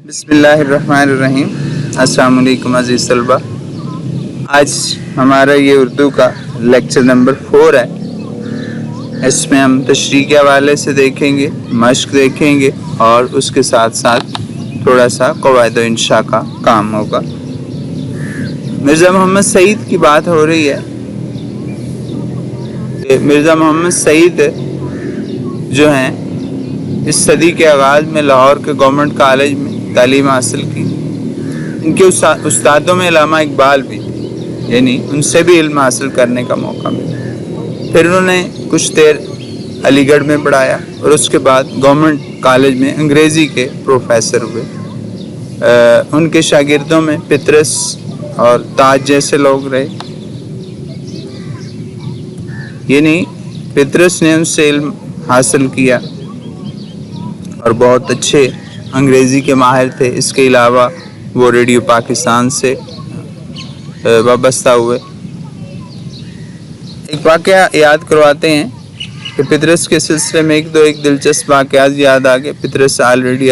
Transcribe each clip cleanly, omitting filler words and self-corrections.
बिस्मिल्लाहिर्रहमानिर्रहीम। अस्सलाम वालेकुम अज़ीज़ तलबा। आज हमारा ये उर्दू का लेक्चर नंबर 4 है। इसमें हम तशरीह के हवाले से देखेंगे, मश्क देखेंगे और उसके साथ साथ थोड़ा सा क़वाइद व इंशा का काम होगा। मिर्ज़ा मोहम्मद सईद की बात हो रही है। मिर्ज़ा मोहम्मद सईद जो हैं इस सदी के आगाज़ में लाहौर के गवर्नमेंट कॉलेज में तालीम हासिल की। इनके उस्तादों में अल्लामा इकबाल भी, यानी उनसे भी इल्म हासिल करने का मौका मिला। फिर उन्होंने कुछ देर अलीगढ़ में पढ़ाया और उसके बाद गवर्नमेंट कॉलेज में अंग्रेज़ी के प्रोफेसर हुए। उनके शागिर्दों में पितरस और ताज जैसे लोग रहे। यानी पितरस ने उनसे इल्म हासिल किया और बहुत अच्छे अंग्रेज़ी के माहिर थे। इसके अलावा वो रेडियो पाकिस्तान से वाबस्ता हुए। एक वाक़या याद करवाते हैं कि पितरस के सिलसिले में एक दिलचस्प वाक़यात याद आ गए। पितरस ऑलरेडी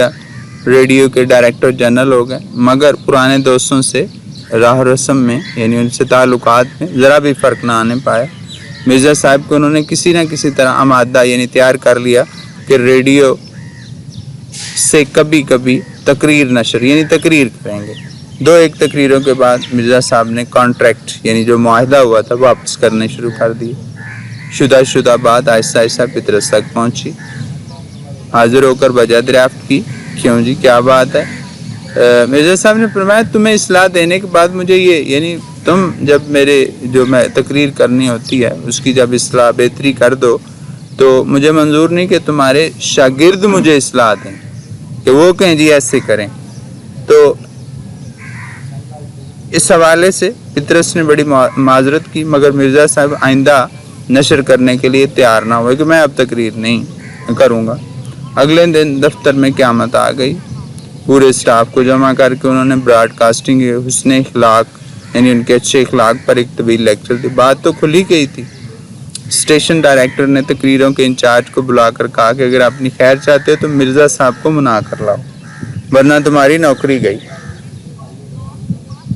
रेडियो के डायरेक्टर जनरल हो गए, मगर पुराने दोस्तों से राह रस्म में, यानी उनसे ताल्लुकात में ज़रा भी फ़र्क ना आने पाया। मिर्ज़ा साहब को उन्होंने किसी न किसी तरह आमादा यानी तैयार कर लिया कि रेडियो से कभी कभी तकरीर नशर यानी तकरीर करेंगे। 2-1 तकरीरों के बाद मिर्ज़ा साहब ने कॉन्ट्रैक्ट यानी जो मुआहदा हुआ था वापस करने शुरू कर दिए। शुदा बात आहिस्ता आहिस्ता पितरस तक पहुँची। हाजिर होकर वजह दरियाफ्त की, क्यों जी क्या बात है? मिर्ज़ा साहब ने फरमाया, तुम्हें इस्लाह देने के बाद मुझे ये, यानी तुम जब मेरे जो मैं तकरीर करनी होती है उसकी जब इस्लाह बेहतरी कर दो तो मुझे मंजूर नहीं कि तुम्हारे शागिर्द मुझे इस्लाह दें कि वो कहें जी ऐसे करें। तो इस हवाले से पितरस ने बड़ी माजरत की, मगर मिर्ज़ा साहब आइंदा नशर करने के लिए तैयार ना हुए कि मैं अब तकरीर नहीं करूँगा। अगले दिन दफ्तर में क़यामत आ गई। पूरे स्टाफ को जमा करके उन्होंने ब्रॉडकास्टिंग के हुस्न इखलाक यानी उनके अच्छे इखलाक पर एक तवील लेक्चर दी। बात तो खुली गई थी। स्टेशन डायरेक्टर ने तकरीरों के इंचार्ज को बुलाकर कहा कि अगर अपनी खैर चाहते हो तो मिर्ज़ा साहब को मना कर लाओ, वरना तुम्हारी नौकरी गई।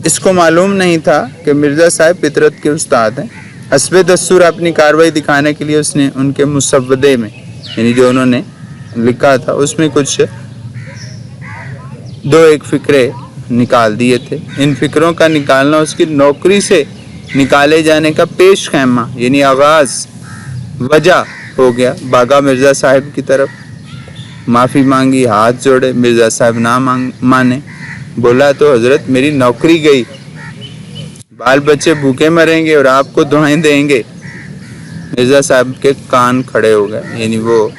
इसको मालूम नहीं था कि मिर्ज़ा साहब फितरत के उस्ताद हैं। हस्बे दस्तूर अपनी कार्रवाई दिखाने के लिए उसने उनके मुसव्वदे में, यानी जो उन्होंने लिखा था, उसमें कुछ 2-1 फ़िक्रे निकाल दिए थे। इन फ़िक्रों का निकालना उसकी नौकरी से निकाले जाने का पेश खैमा यानी आगाज़ वजह हो गया। बागा मिर्ज़ा साहब की तरफ, माफ़ी मांगी, हाथ जोड़े। मिर्ज़ा साहब ना माने। बोला, तो हज़रत मेरी नौकरी गई, बाल बच्चे भूखे मरेंगे और आपको दुआएं देंगे। मिर्ज़ा साहब के कान खड़े हो गए, यानी वो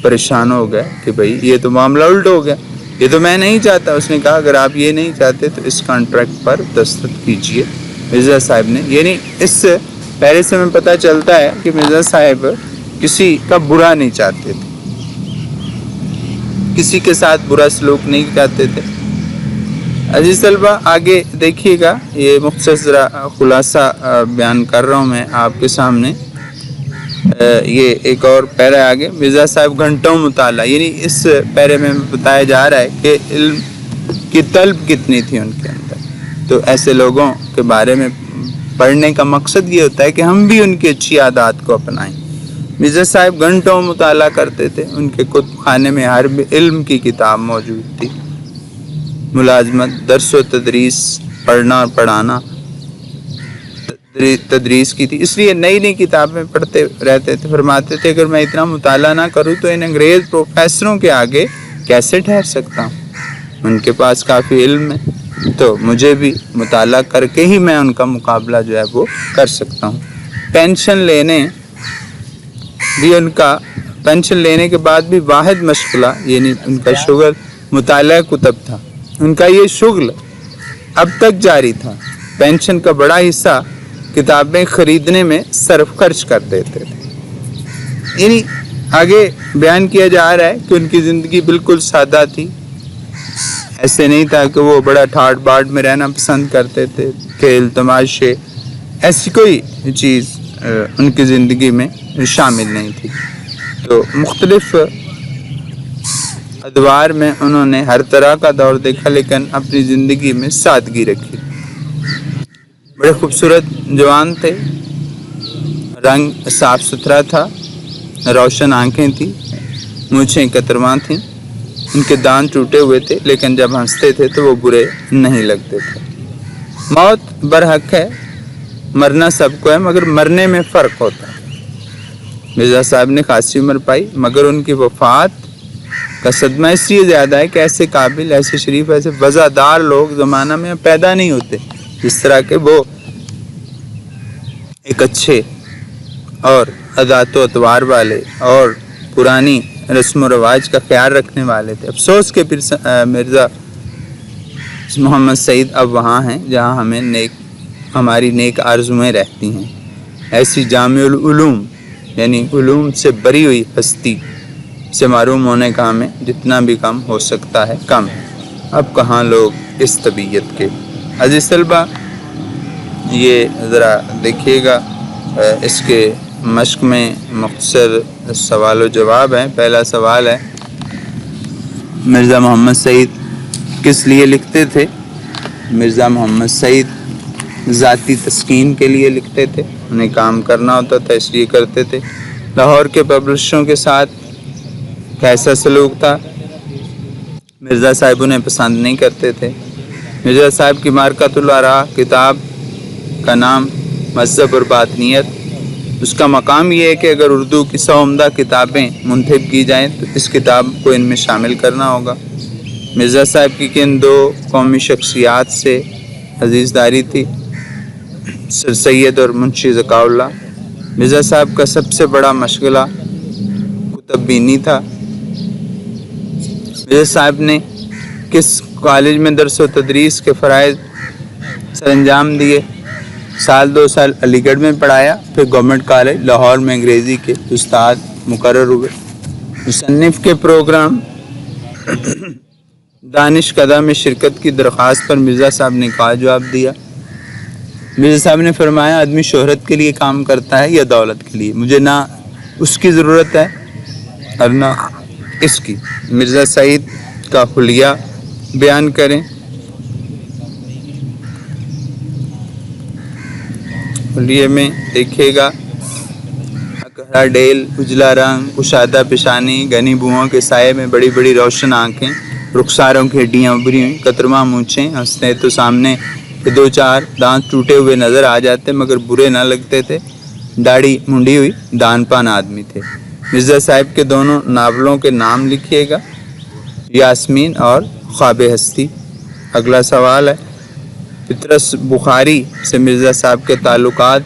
परेशान हो गए कि भाई ये तो मामला उल्ट हो गया, ये तो मैं नहीं चाहता। उसने कहा, अगर आप ये नहीं चाहते तो इस कॉन्ट्रैक्ट पर दस्तखत कीजिए। मिर्ज़ा साहब ने, यानी इस पहले से हमें पता चलता है कि मिर्ज़ा साहब किसी का बुरा नहीं चाहते थे, किसी के साथ बुरा सलूक नहीं चाहते थे। अजीज़ तलबा, आगे देखिएगा, ये मुख्तसर खुलासा बयान कर रहा हूँ मैं आपके सामने। ये एक और पैरा आगे, मिर्ज़ा साहब घंटों मुताला, यानी इस पैरे में बताया जा रहा है कि इल्म की तलब कितनी थी उनके अंदर। तो ऐसे लोगों के बारे में पढ़ने का मकसद ये होता है कि हम भी उनकी अच्छी आदत को अपनाएं। मिर्ज़ा साहब घंटों मुताला करते थे। उनके कुतुब खाने में हर इल्म की किताब मौजूद थी। मुलाजमत, दर्स व तदरीस, पढ़ना और पढ़ाना, तदरीस की थी, इसलिए नई नई किताबें पढ़ते रहते थे। फरमाते थे, अगर मैं इतना मुताला ना करूँ तो इन अंग्रेज़ प्रोफेसरों के आगे कैसे ठहर सकता हूँ। उनके पास काफ़ी इल्म है, तो मुझे भी मुताला करके ही मैं उनका मुकाबला जो है वो कर सकता हूँ। पेंशन लेने के बाद भी वाहिद मशगला, यानी उनका शुगल मुताला कुतब था। उनका ये शुगल अब तक जारी था। पेंशन का बड़ा हिस्सा किताबें खरीदने में सर्फ खर्च कर देते थे। यानी आगे बयान किया जा रहा है कि उनकी ज़िंदगी बिल्कुल सादा थी। ऐसे नहीं था कि वो बड़ा ठाट बाट में रहना पसंद करते थे, खेल तमाशे, ऐसी कोई चीज़ उनकी ज़िंदगी में शामिल नहीं थी। तो मुख्तलिफ ادوار میں انہوں نے ہر طرح کا دور دیکھا لیکن اپنی زندگی میں سادگی رکھی۔ بڑے خوبصورت جوان تھے، رنگ صاف ستھرا تھا، روشن آنکھیں تھیں، مونچھیں کترواں تھیں، ان کے دانت ٹوٹے ہوئے تھے لیکن جب ہنستے تھے تو وہ برے نہیں لگتے تھے۔ موت برحق ہے، مرنا سب کو ہے، مگر مرنے میں فرق ہوتا ہے۔ مرزا صاحب نے خاصی عمر پائی مگر ان کی وفات کا صدمہ اس لیے زیادہ ہے کہ ایسے قابل، ایسے شریف، ایسے وزادار لوگ زمانہ میں پیدا نہیں ہوتے جس طرح کے وہ ایک اچھے اور عادات و اطوار والے اور پرانی رسم و رواج کا خیال رکھنے والے تھے۔ افسوس کہ مرزا محمد سعید اب وہاں ہیں جہاں ہماری نیک آرزویں رہتی ہیں۔ ایسی جامع العلوم یعنی علوم سے بری ہوئی ہستی سے معروم ہونے کا ہمیں جتنا بھی کم ہو سکتا ہے کم ہے۔ اب کہاں لوگ اس طبیعت کے۔ عزیز طلبہ، یہ ذرا دیکھیے گا، اس کے مشق میں مختصر سوال و جواب ہیں۔ پہلا سوال ہے، مرزا محمد سعید کس لیے لکھتے تھے؟ مرزا محمد سعید ذاتی تسکین کے لیے لکھتے تھے، انہیں کام کرنا ہوتا تھا اس لیے کرتے تھے۔ لاہور کے پبلشروں کے ساتھ کیسا سلوک تھا؟ مرزا صاحب انہیں پسند نہیں کرتے تھے۔ مرزا صاحب کی معرکۃ الآراء کتاب کا نام مذہب اور باطنیت، اس کا مقام یہ ہے کہ اگر اردو کی 100 عمدہ کتابیں منتخب کی جائیں تو اس کتاب کو ان میں شامل کرنا ہوگا۔ مرزا صاحب کی کن دو قومی شخصیات سے عزیزداری تھی؟ سر سید اور منشی ذکاء اللہ۔ مرزا صاحب کا سب سے بڑا مشغلہ کتب بینی تھا۔ مرزا صاحب نے کس کالج میں درس و تدریس کے فرائض سر انجام دیے؟ 2 سال علی گڑھ میں پڑھایا، پھر گورنمنٹ کالج لاہور میں انگریزی کے استاد مقرر ہوئے۔ مصنف کے پروگرام دانش کدہ میں شرکت کی درخواست پر مرزا صاحب نے کیا جواب دیا؟ مرزا صاحب نے فرمایا، آدمی شہرت کے لیے کام کرتا ہے یا دولت کے لیے؟ مجھے نہ اس کی ضرورت ہے اور نہ اس کی۔ مرزا سعید کا حلیہ بیان کریں۔ حلیے میں دیکھیے گا، اکہرا ڈیل، اجلا رنگ، کشادہ پیشانی، گھنی بوؤں کے سائے میں بڑی بڑی روشن آنکھیں، رخساروں کی ہڈیاں ابری ہوئی، کترواں مونچھیں، ہنستے تو سامنے کے 2-4 دانت ٹوٹے ہوئے نظر آ جاتے مگر برے نہ لگتے تھے، داڑھی منڈی ہوئی، دان پان آدمی تھے۔ مرزا صاحب کے دونوں ناولوں کے نام لکھیے گا، یاسمین اور خواب ہستی۔ اگلا سوال ہے، پطرس بخاری سے مرزا صاحب کے تعلقات۔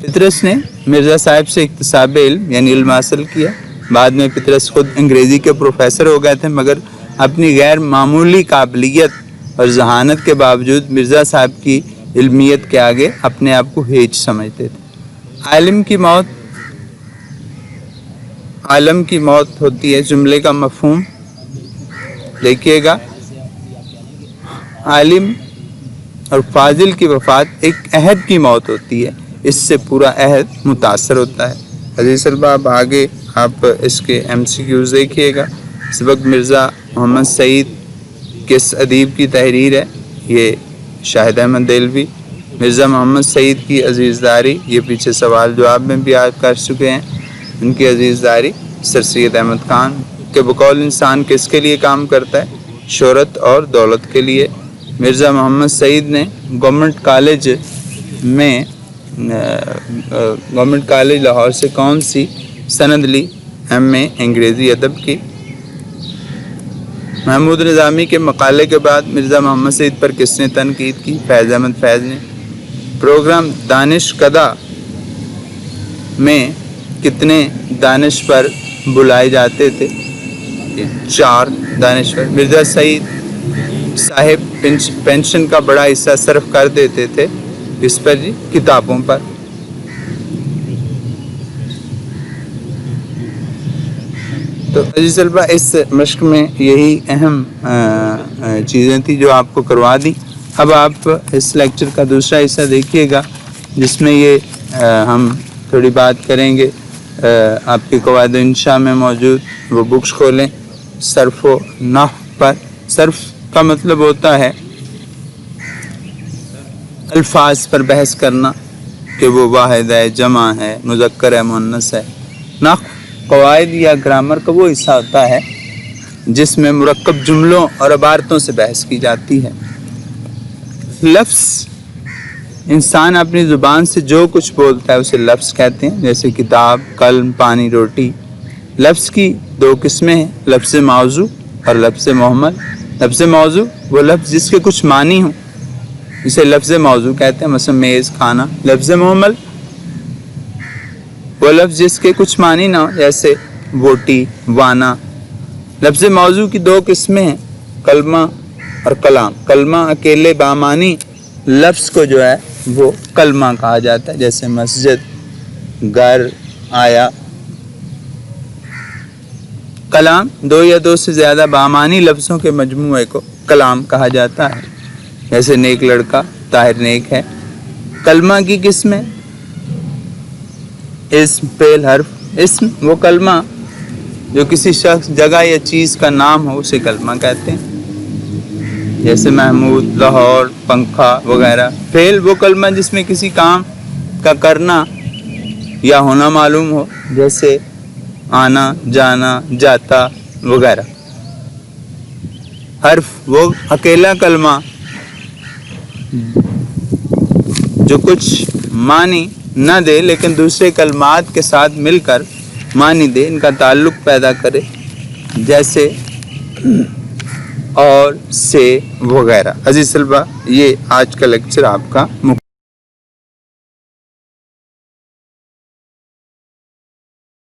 پطرس نے مرزا صاحب سے اکتساب علم یعنی علم حاصل کیا۔ بعد میں پطرس خود انگریزی کے پروفیسر ہو گئے تھے مگر اپنی غیر معمولی قابلیت اور ذہانت کے باوجود مرزا صاحب کی علمیت کے آگے اپنے آپ کو ہیچ سمجھتے تھے۔ عالم کی موت ہوتی ہے، جملے کا مفہوم دیکھیے گا، عالم اور فاضل کی وفات ایک عہد کی موت ہوتی ہے، اس سے پورا عہد متاثر ہوتا ہے۔ عزیز طلبہ، اب آگے آپ اس کے MCQs دیکھیے گا۔ اس وقت مرزا محمد سعید کس ادیب کی تحریر ہے؟ یہ شاہد احمد دہلوی۔ مرزا محمد سعید کی عزیزداری، یہ پیچھے سوال جواب میں بھی آپ کر چکے ہیں، ان کی عزیزداری سر سید احمد خان کے بقول انسان کس کے لیے کام کرتا ہے؟ شہرت اور دولت کے لیے۔ مرزا محمد سعید نے گورنمنٹ کالج لاہور سے کون سی سند لی؟ MA انگریزی ادب کی۔ محمود نظامی کے مقالے کے بعد مرزا محمد سعید پر کس نے تنقید کی؟ فیض احمد فیض نے۔ پروگرام دانش کدہ میں کتنے دانشور بلائے جاتے تھے؟ 4 دانشور۔ مرزا سعید صاحب پینشن کا بڑا حصہ صرف کر دیتے تھے اس پر؟ جی، کتابوں پر۔ تو عزیز طلبہ، اس مشق میں یہی اہم چیزیں تھیں جو آپ کو کروا دی۔ اب آپ اس لیکچر کا دوسرا حصہ دیکھیے گا جس میں یہ ہم تھوڑی بات کریں گے۔ آپ کی قواعد انشاء میں موجود وہ بکس کھولیں सर्फ व नहव पर। सर्फ का मतलब होता है अल्फाज पर बहस करना कि वो वाहिद है, जमा है, मुज़क्कर है, मुअन्नस है। नहव क़वाइद या ग्रामर का वो हिस्सा होता है जिसमें मुरक्कब जुमलों और इबारतों से बहस की जाती है। लफ्ज़ इंसान अपनी ज़ुबान से जो कुछ बोलता है उसे लफ्ज़ कहते हैं, जैसे किताब, कलम, पानी, रोटी। लफ्ज़ की दो किस्में हैं, लफ्ज़ मौजू और लफ्ज़ मुहम्मल। लफ्ज़ मौजू वो लफ्ज़ जिसके कुछ मानी हों, इसे लफ्ज़ मौजू कहते हैं, मसलन मेज़, खाना। लफ्ज़ मुहम्मल वो लफ्ज़ जिसके कुछ मानी ना हो, जैसे बोटी, वाना। लफ्ज़ मौजू की दो किस्में हैं, कलमा और कलाम। कलमा अकेले बामानी लफ्ज़ को जो है वो कलमा कहा जाता है, जैसे मस्जिद, घर, आया। कलाम दो या दो से ज़्यादा बामानी लफ्ज़ों के मजमूए को कलाम कहा जाता है, जैसे नेक लड़का, ताहिर नेक है। कलमा की किस्में इस्म, फेल, हर्फ। इस्म वो कलमा जो किसी शख्स, जगह या चीज़ का नाम हो उसे कलमा कहते हैं, जैसे महमूद, लाहौर, पंखा वगैरह। फेल वो कलमा जिसमें किसी काम का करना या होना मालूम हो, जैसे आना, जाना, जाता वगैरह। हर्फ वो अकेला कलमा जो कुछ मानी न दे लेकिन दूसरे कलमात के साथ मिलकर मानी दे, इनका ताल्लुक पैदा करे, जैसे और, से वगैरह। अजीज तलबा, ये आज का लेक्चर आपका